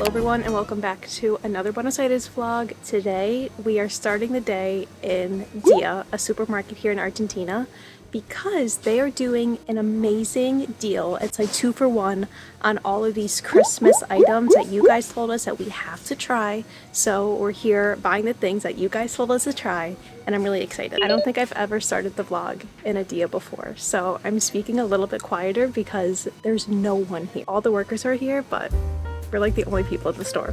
everyone, and welcome back to another Buenos Aires vlog. Today we are starting the day in Dia, a supermarket here in Argentina, because they are doing an amazing deal. It's like 2 for 1 on all of these Christmas items that you guys told us that we have to try. So we're here buying the things that you guys told us to try, and I'm really excited. I don't think I've ever started the vlog in a Dia before, so I'm speaking a little bit quieter because there's no one here. All the workers are here, but we're like the only people at the store.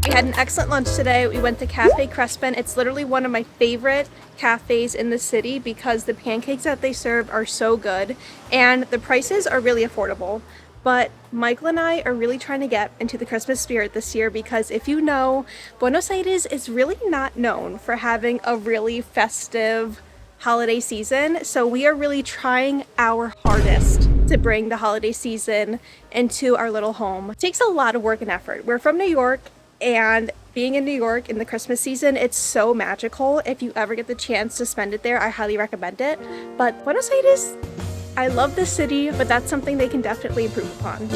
We had an excellent lunch today. We went to Cafe Crespin. It's literally one of my favorite cafes in the city because the pancakes that they serve are so good and the prices are really affordable. But Michael and I are really trying to get into the Christmas spirit this year because if you know, Buenos Aires is really not known for having a really festive holiday season. So we are really trying our hardest to bring the holiday season into our little home. It takes a lot of work and effort. We're from New York, and being in New York in the Christmas season, it's so magical. If you ever get the chance to spend it there, I highly recommend it. But Buenos Aires, I love this city, but that's something they can definitely improve upon.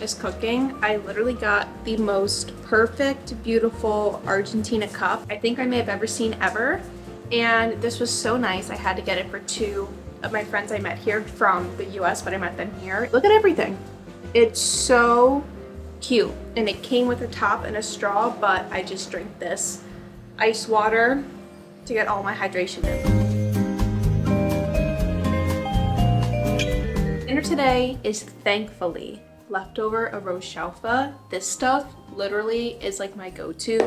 Is cooking. I literally got the most perfect, beautiful Argentina cup I think I may have ever seen ever, and this was so nice. I had to get it for 2 of my friends I met here from the US, but I met them here. Look at everything. It's so cute, and it came with a top and a straw, but I just drink this ice water to get all my hydration in. Dinner today is thankfully leftover arroz chaufa. This stuff literally is like my go-to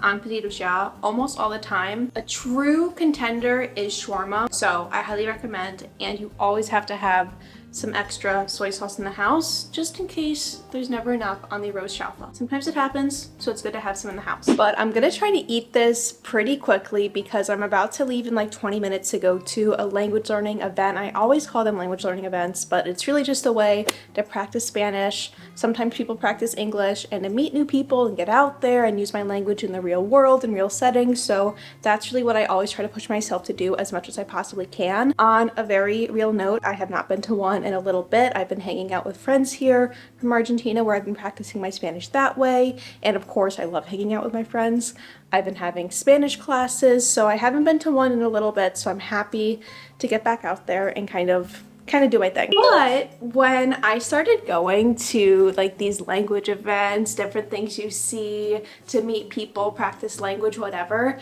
on pedido ya almost all the time. A true contender is shawarma, so I highly recommend, and you always have to have some extra soy sauce in the house just in case there's never enough on the arroz chaufa. Sometimes it happens, so it's good to have some in the house. But I'm gonna try to eat this pretty quickly because I'm about to leave in like 20 minutes to go to a language learning event. I always call them language learning events, but it's really just a way to practice Spanish. Sometimes people practice English, and to meet new people and get out there and use my language in the real world and real settings. So that's really what I always try to push myself to do as much as I possibly can. On a very real note, I have not been to one in a little bit. I've been hanging out with friends here from Argentina where I've been practicing my Spanish that way, and of course I love hanging out with my friends. I've been having Spanish classes, so I haven't been to one in a little bit, so I'm happy to get back out there and kind of do my thing. But when I started going to like these language events, different things you see, to meet people, practice language, whatever,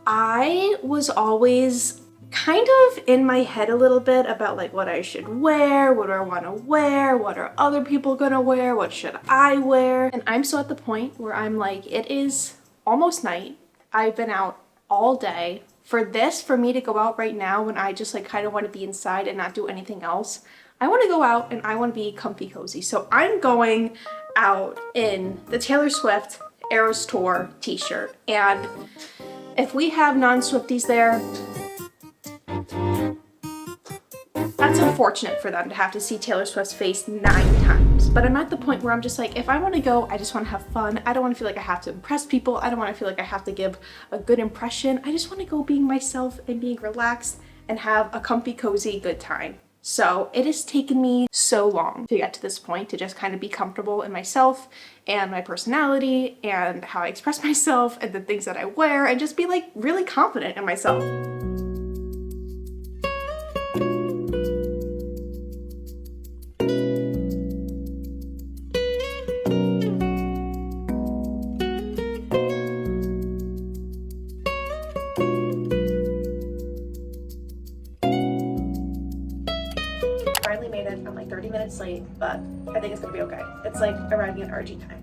I was always kind of in my head a little bit about like what I should wear, what do I want to wear, what are other people gonna wear, what should I wear? And I'm so at the point where I'm like, it is almost night. I've been out all day. For me to go out right now when I just like kind of want to be inside and not do anything else, I want to go out and I want to be comfy cozy. So I'm going out in the Taylor Swift Eras Tour t-shirt, and if we have non-Swifties there, that's unfortunate for them to have to see Taylor Swift's face 9 times. But I'm at the point where I'm just like, if I want to go, I just want to have fun. I don't want to feel like I have to impress people. I don't want to feel like I have to give a good impression. I just want to go being myself and being relaxed and have a comfy, cozy, good time. So it has taken me so long to get to this point, to just kind of be comfortable in myself and my personality and how I express myself and the things that I wear, and just be like really confident in myself. Finally made it. I'm like 30 minutes late, but I think it's gonna be okay. It's like arriving at RG time.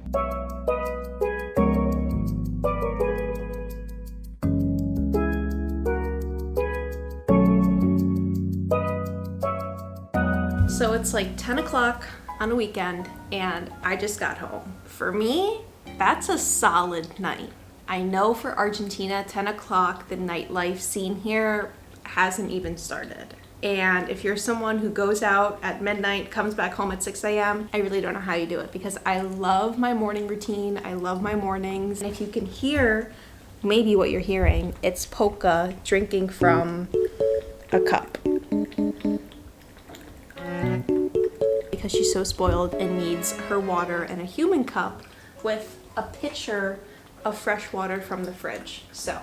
So it's like 10 o'clock on a weekend and I just got home. For me, that's a solid night. I know for Argentina, 10 o'clock, the nightlife scene here hasn't even started. And if you're someone who goes out at midnight, comes back home at 6 a.m., I really don't know how you do it, because I love my morning routine. I love my mornings. And if you can hear maybe what you're hearing, it's Polka drinking from a cup. Because she's so spoiled and needs her water in a human cup with a pitcher of fresh water from the fridge. So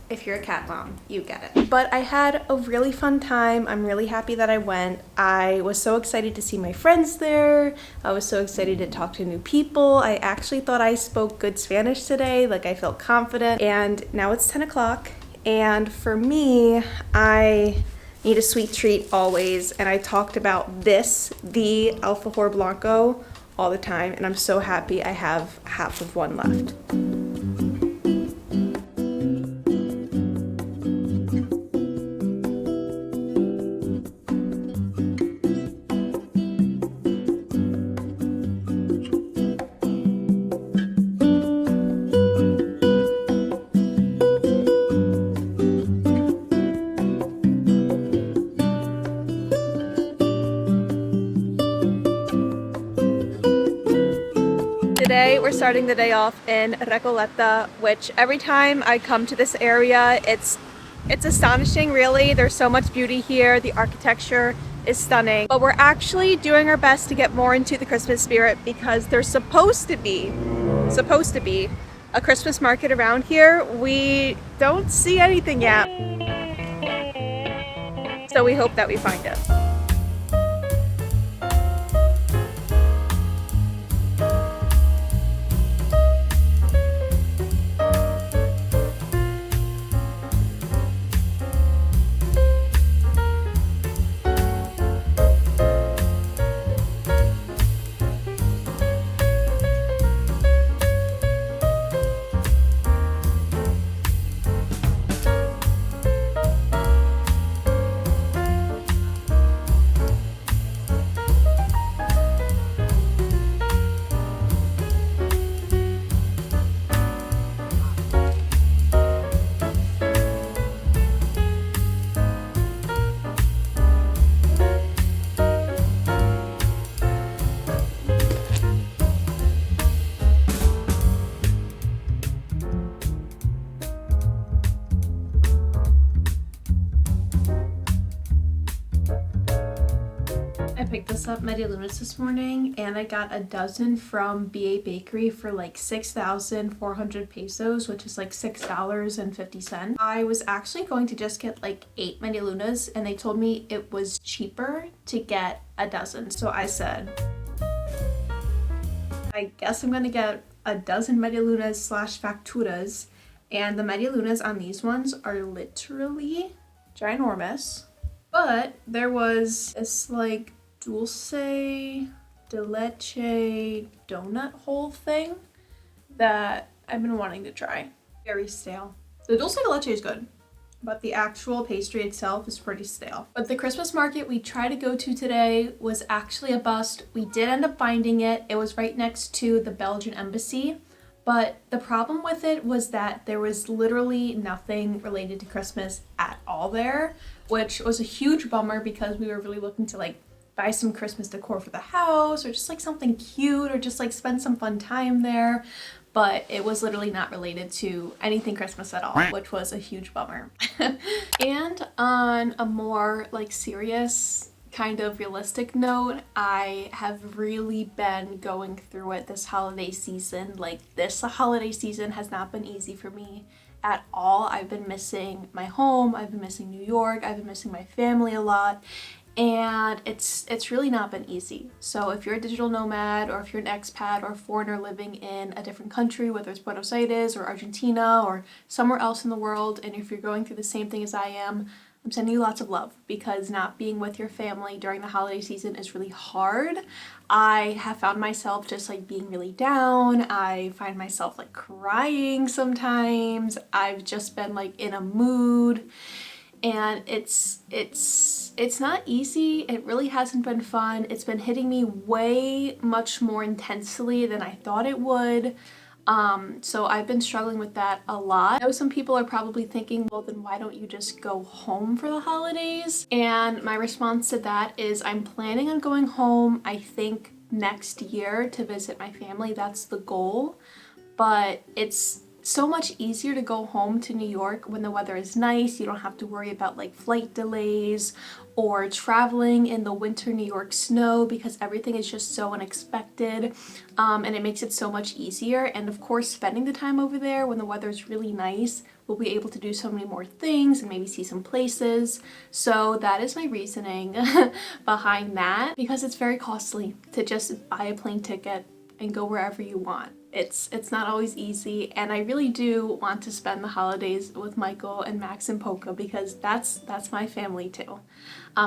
if you're a cat mom, you get it. But I had a really fun time. I'm really happy that I went. I was so excited to see my friends there. I was so excited to talk to new people. I actually thought I spoke good Spanish today. Like, I felt confident. And now it's 10 o'clock. And for me, I need a sweet treat always. And I talked about this, the Alfajor Blanco, all the time. And I'm so happy I have half of one left. Today we're starting the day off in Recoleta, which every time I come to this area, it's astonishing, really. There's so much beauty here. The architecture is stunning. But we're actually doing our best to get more into the Christmas spirit, because there's supposed to be a Christmas market around here. We don't see anything yet. So we hope that we find it. I picked this up Media Lunas this morning, and I got a dozen from BA Bakery for like 6,400 pesos, which is like $6.50. I was actually going to just get like 8 Media Lunas, and they told me it was cheaper to get a dozen. So I said, I guess I'm gonna get a dozen Media Lunas / facturas, and the Media Lunas on these ones are literally ginormous. But there was this like dulce de leche donut hole thing that I've been wanting to try. Very stale. The dulce de leche is good, but the actual pastry itself is pretty stale. But the Christmas market we tried to go to today was actually a bust. We did end up finding it. It was right next to the Belgian embassy. But the problem with it was that there was literally nothing related to Christmas at all there, which was a huge bummer, because we were really looking to like buy some Christmas decor for the house, or just like something cute, or just like spend some fun time there. but it was literally not related to anything Christmas at all, which was a huge bummer. And on a more like serious kind of realistic note, I have really been going through it this holiday season. Like, this holiday season has not been easy for me at all. I've been missing my home, I've been missing New York, I've been missing my family a lot, and it's really not been easy. So if you're a digital nomad, or if you're an expat or a foreigner living in a different country, whether it's Buenos Aires or Argentina or somewhere else in the world, and if you're going through the same thing as I am, I'm sending you lots of love, because not being with your family during the holiday season is really hard. I have found myself just like being really down. I find myself like crying sometimes. I've just been like in a mood, and it's not easy. It really hasn't been fun. It's been hitting me way much more intensely than I thought it would. So I've been struggling with that a lot. I know some people are probably thinking, well, then why don't you just go home for the holidays? And my response to that is I'm planning on going home, I think, next year to visit my family. That's the goal. But it's so much easier to go home to New York when the weather is nice. You don't have to worry about like flight delays or traveling in the winter New York snow, because everything is just so unexpected, and it makes it so much easier. And of course, spending the time over there when the weather is really nice, we'll be able to do so many more things and maybe see some places. So that is my reasoning behind that, because it's very costly to just buy a plane ticket and go wherever you want. It's not always easy, and I really do want to spend the holidays with Michael and Max and Polka, because that's my family too.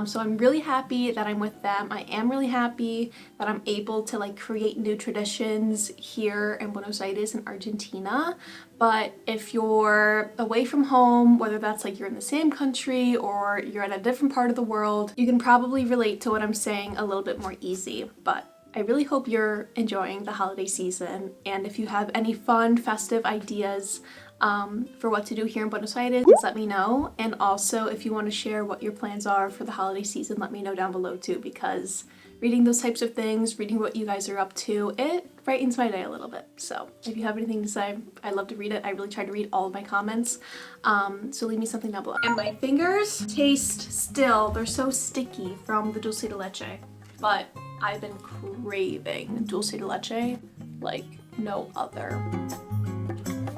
So I'm really happy that I'm with them. I am really happy that I'm able to like create new traditions here in Buenos Aires and Argentina. But if you're away from home, whether that's like you're in the same country or you're in a different part of the world, you can probably relate to what I'm saying a little bit more easy. But I really hope you're enjoying the holiday season, and if you have any fun, festive ideas for what to do here in Buenos Aires, let me know. And also, if you want to share what your plans are for the holiday season, let me know down below too, because reading those types of things, reading what you guys are up to, it brightens my day a little bit. So if you have anything to say, I love to read it. I really try to read all of my comments, so leave me something down below. And my fingers taste still, they're so sticky from the dulce de leche, but I've been craving dulce de leche like no other.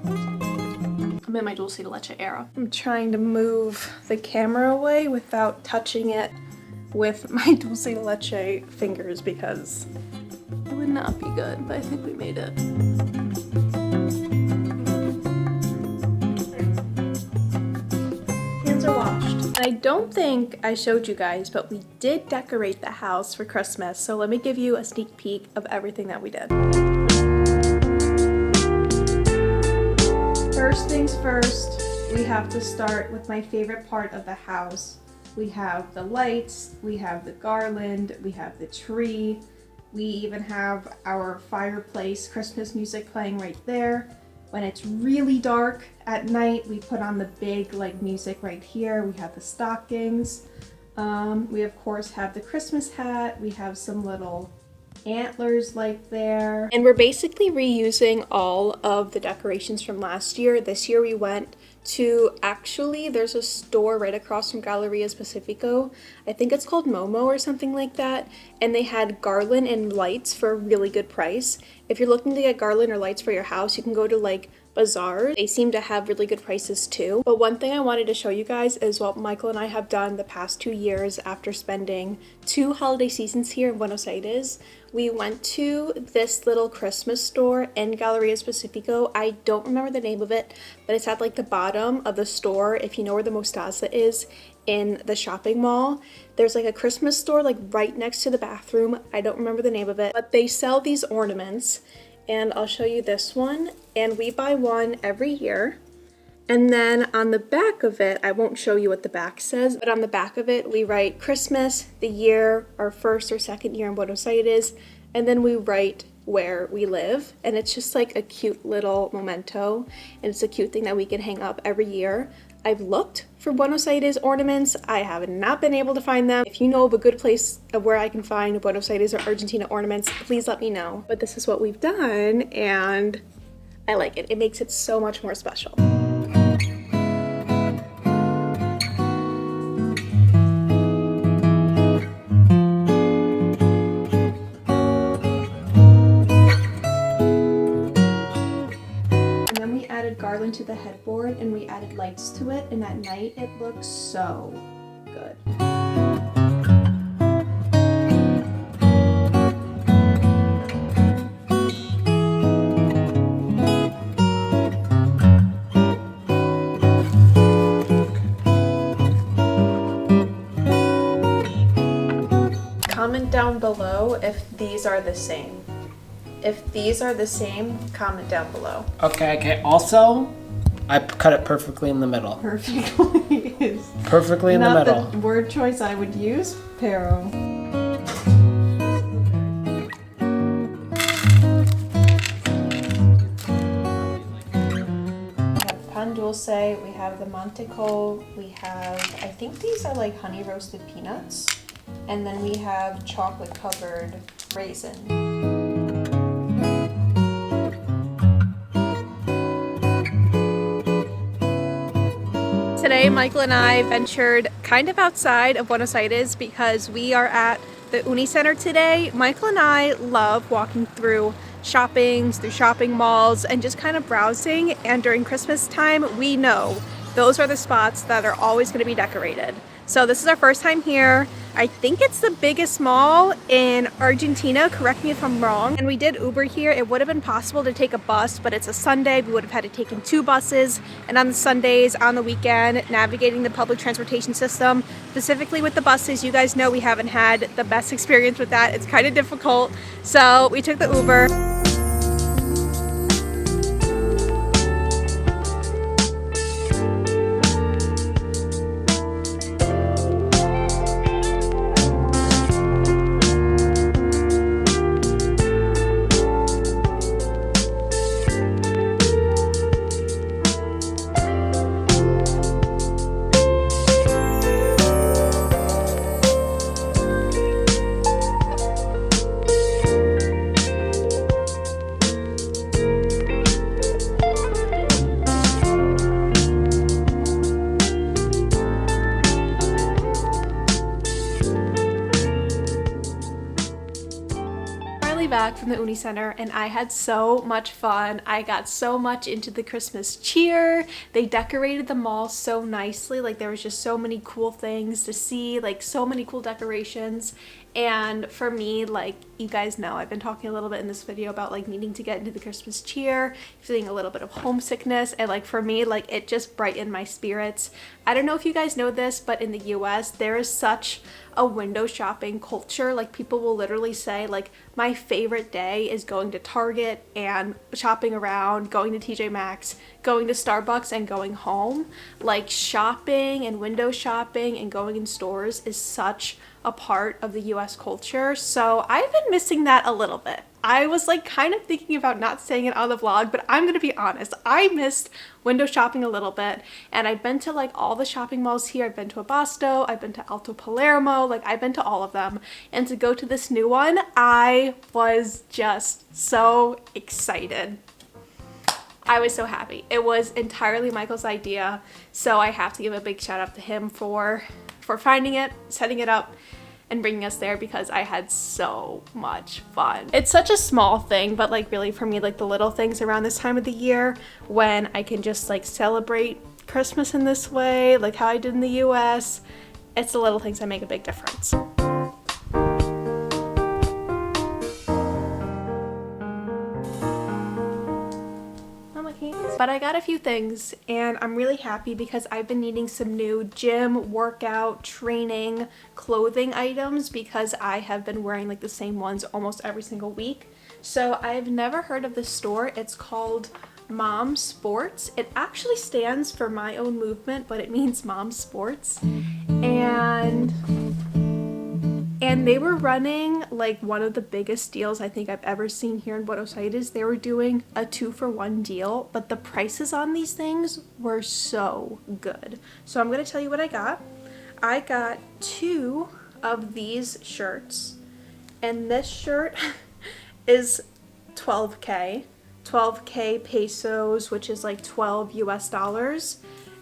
I'm in my dulce de leche era. I'm trying to move the camera away without touching it with my dulce de leche fingers, because it would not be good, but I think we made it. Hands are washed. I don't think I showed you guys, but we did decorate the house for Christmas, so let me give you a sneak peek of everything that we did. First things first, we have to start with my favorite part of the house. We have the lights, we have the garland, we have the tree, we even have our fireplace Christmas music playing right there. When it's really dark at night, we put on the big like music right here. We have the stockings. We of course have the Christmas hat. We have some little antlers like there. And we're basically reusing all of the decorations from last year. This year we went to, actually there's a store right across from Galleria's Pacifico. I think it's called Momo or something like that. And they had garland and lights for a really good price. If you're looking to get garland or lights for your house, you can go to like bazaars. They seem to have really good prices too. But one thing I wanted to show you guys is what Michael and I have done the past 2 years after spending 2 holiday seasons here in Buenos Aires. We went to this little Christmas store in Galleria's Pacifico. I don't remember the name of it, but it's at like the bottom of the store. If you know where the Mostaza is in the shopping mall, there's like a Christmas store like right next to the bathroom. I don't remember the name of it, but they sell these ornaments, and I'll show you this one, and we buy one every year. And then on the back of it, I won't show you what the back says, but on the back of it, we write Christmas, the year, our first or second year in Buenos Aires, and then we write where we live. And it's just like a cute little memento, and it's a cute thing that we can hang up every year. I've looked for Buenos Aires ornaments. I have not been able to find them. If you know of a good place of where I can find Buenos Aires or Argentina ornaments, please let me know. But this is what we've done, and I like it. It makes it so much more special. Garland to the headboard, and we added lights to it, and at night it looks so good. Comment down below if these are the same. If these are the same, comment down below. Okay. Also, I cut it perfectly in the middle. Perfectly is perfectly in the middle. Not the word choice I would use, pero. We have pan dulce, we have the manteco, we have, I think these are like honey roasted peanuts, and then we have chocolate covered raisin. Today, Michael and I ventured kind of outside of Buenos Aires because we are at the Uni Center today. Michael and I love walking through shopping malls, and just kind of browsing. And during Christmas time, we know those are the spots that are always going to be decorated. So this is our first time here. I think it's the biggest mall in Argentina, correct me if I'm wrong. And we did Uber here. It would have been possible to take a bus, but it's a Sunday. We would have had to take in 2 buses. And on the Sundays, on the weekend, navigating the public transportation system, specifically with the buses, you guys know we haven't had the best experience with that. It's kind of difficult. So we took the Uber. Back from the Uni Center, and I had so much fun. I got so much into the Christmas cheer. They decorated the mall so nicely. Like, there was just so many cool things to see, like so many cool decorations. And for me, like, you guys know, I've been talking a little bit in this video about like needing to get into the Christmas cheer, feeling a little bit of homesickness, and like for me, like it just brightened my spirits. I don't know if you guys know this, but in the US there is such a window shopping culture. Like, people will literally say like, my favorite day is going to Target and shopping around, going to TJ Maxx, going to Starbucks, and going home. Like, shopping and window shopping and going in stores is such a part of the US culture. So I've been missing that a little bit. I was like kind of thinking about not saying it on the vlog, but I'm gonna be honest, I missed window shopping a little bit. And I've been to like all the shopping malls here. I've been to Abasto, I've been to Alto Palermo, like I've been to all of them. And to go to this new one, I was just so excited. I was so happy. It was entirely Michael's idea, so I have to give a big shout out to him for finding it, setting it up, and bringing us there, because I had so much fun. It's such a small thing, but like really for me, like the little things around this time of the year when I can just like celebrate Christmas in this way, like how I did in the US, it's the little things that make a big difference. But I got a few things, and I'm really happy because I've been needing some new gym, workout, training, clothing items, because I have been wearing like the same ones almost every single week. So I've never heard of this store. It's called Mom Sports. It actually stands for My Own Movement, but it means Mom Sports. And they were running like one of the biggest deals I think I've ever seen here in Buenos Aires. They were doing a 2-for-1 deal, but the prices on these things were so good. So I'm gonna tell you what I got. I got 2 of these shirts, and this shirt is $12K. 12K pesos, which is like 12 US dollars.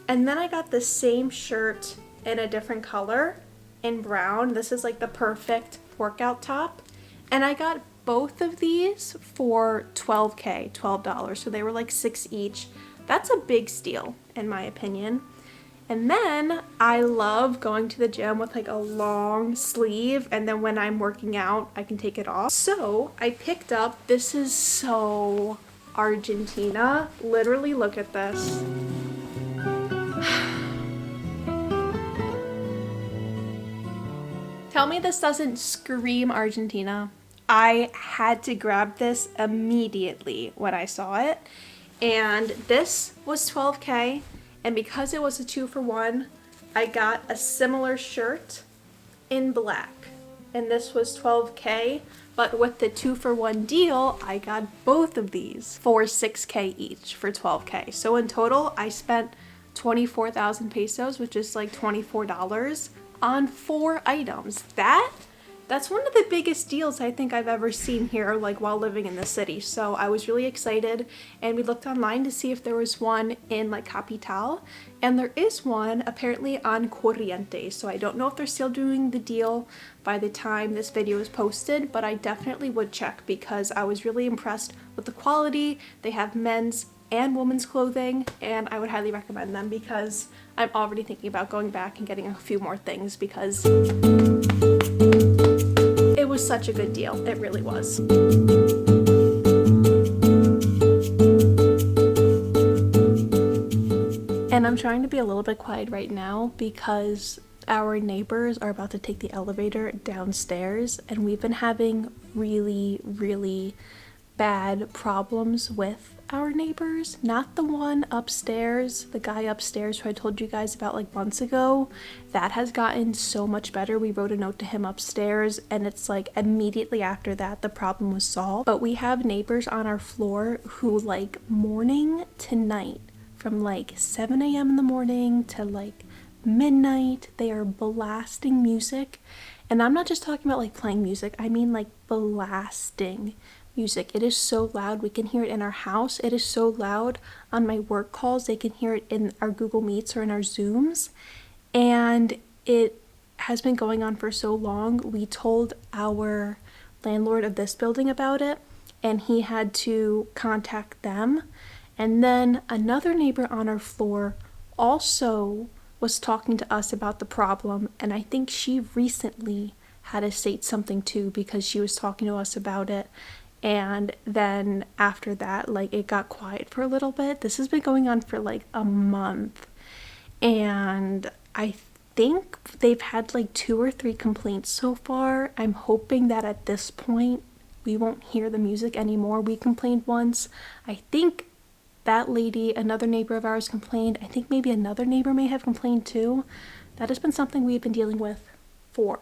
And then I got the same shirt in a different color, in brown. This is like the perfect workout top. And I got both of these for 12K, $12. So they were like $6 each. That's a big steal in my opinion. And then I love going to the gym with like a long sleeve, and then when I'm working out, I can take it off. So I picked up, this is so Argentina. Literally, look at this. Tell me this doesn't scream Argentina. I had to grab this immediately when I saw it. And this was 12K. And because it was a 2-for-1, I got a similar shirt in black. And this was 12K. But with the 2-for-1 deal, I got both of these for 6K each for 12K. So in total, I spent 24,000 pesos, which is like $24 on 4 items. That's one of the biggest deals I think I've ever seen here, like while living in the city. So I was really excited, and we looked online to see if there was one in like Capital, and there is one apparently on Corrientes. So I don't know if they're still doing the deal by the time this video is posted, but I definitely would check because I was really impressed with the quality. They have men's and women's clothing, and I would highly recommend them because I'm already thinking about going back and getting a few more things because it was such a good deal. It really was. And I'm trying to be a little bit quiet right now because our neighbors are about to take the elevator downstairs, and we've been having really bad problems with our neighbors. Not the one upstairs, the guy upstairs who I told you guys about like months ago. That has gotten so much better. We wrote a note to him upstairs, and it's like immediately after that the problem was solved. But we have neighbors on our floor who like morning to night, from like 7 a.m. in the morning to like midnight, they are blasting music. And I'm not just talking about like playing music, I mean like blasting music. It is so loud. We can hear it in our house. It is so loud on my work calls. They can hear it in our Google Meets or in our Zooms. And it has been going on for so long. We told our landlord of this building about it, and he had to contact them. And then another neighbor on our floor also was talking to us about the problem, and I think she recently had to state something too because she was talking to us about it. And then after that, like, it got quiet for a little bit. This has been going on for like a month, and I think they've had like 2 or 3 complaints so far. I'm hoping that at this point we won't hear the music anymore. We complained once. I think that lady, another neighbor of ours, complained. I think maybe another neighbor may have complained too. That has been something we've been dealing with for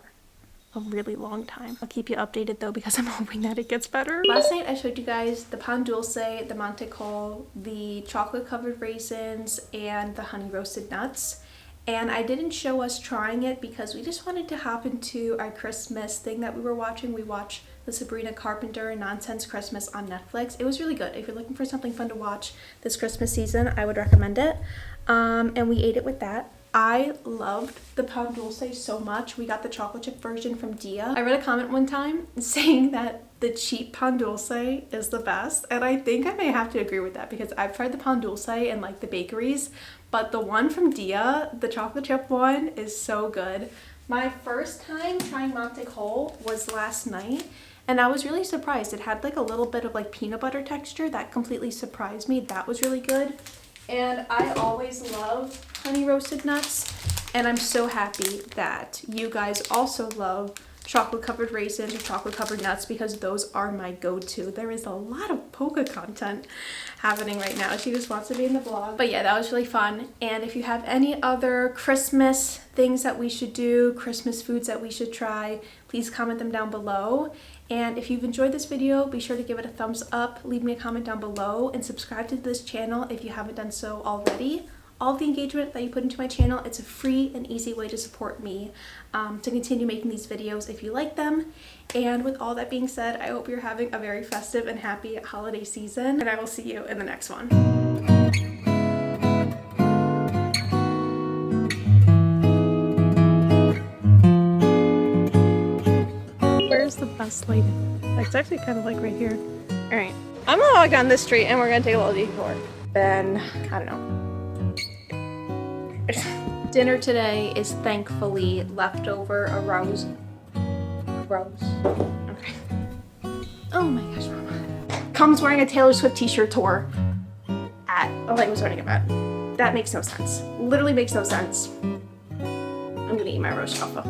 a really long time. I'll keep you updated though because I'm hoping that it gets better. Last night I showed you guys the pan dulce, the mantecol, the chocolate covered raisins, and the honey roasted nuts. And I didn't show us trying it because we just wanted to hop into our Christmas thing that we were watching. We watched the Sabrina Carpenter Nonsense Christmas on Netflix. It was really good. If you're looking for something fun to watch this Christmas season, I would recommend it. And we ate it with that. I loved the pan dulce so much. We got the chocolate chip version from Dia. I read a comment one time saying that the cheap pan dulce is the best, and I think I may have to agree with that because I've tried the pan dulce in like the bakeries, but the one from Dia, the chocolate chip one, is so good. My first time trying mantecol was last night, and I was really surprised. It had like a little bit of like peanut butter texture that completely surprised me. That was really good. And I always love honey roasted nuts, and I'm so happy that you guys also love chocolate covered raisins or chocolate covered nuts because those are my go-to. There is a lot of Poca content happening right now. She just wants to be in the vlog. But yeah, that was really fun. And if you have any other Christmas things that we should do, Christmas foods that we should try, please comment them down below. And if you've enjoyed this video, be sure to give it a thumbs up, leave me a comment down below, and subscribe to this channel if you haven't done so already. all of the engagement that you put into my channel. It's a free and easy way to support me to continue making these videos if you like them. And with all that being said, I hope you're having a very festive and happy holiday season, and I will see you in the next one. Where's the best lighting? It's actually kind of like right here. All right, I'm gonna walk down this street and we're gonna take a little detour. Then, I don't know. Dinner today is thankfully leftover arroz. Okay. Oh my gosh, Mama. Comes wearing a Taylor Swift t-shirt tour at a language learning event. That makes no sense. Literally makes no sense. I'm gonna eat my roast alpha.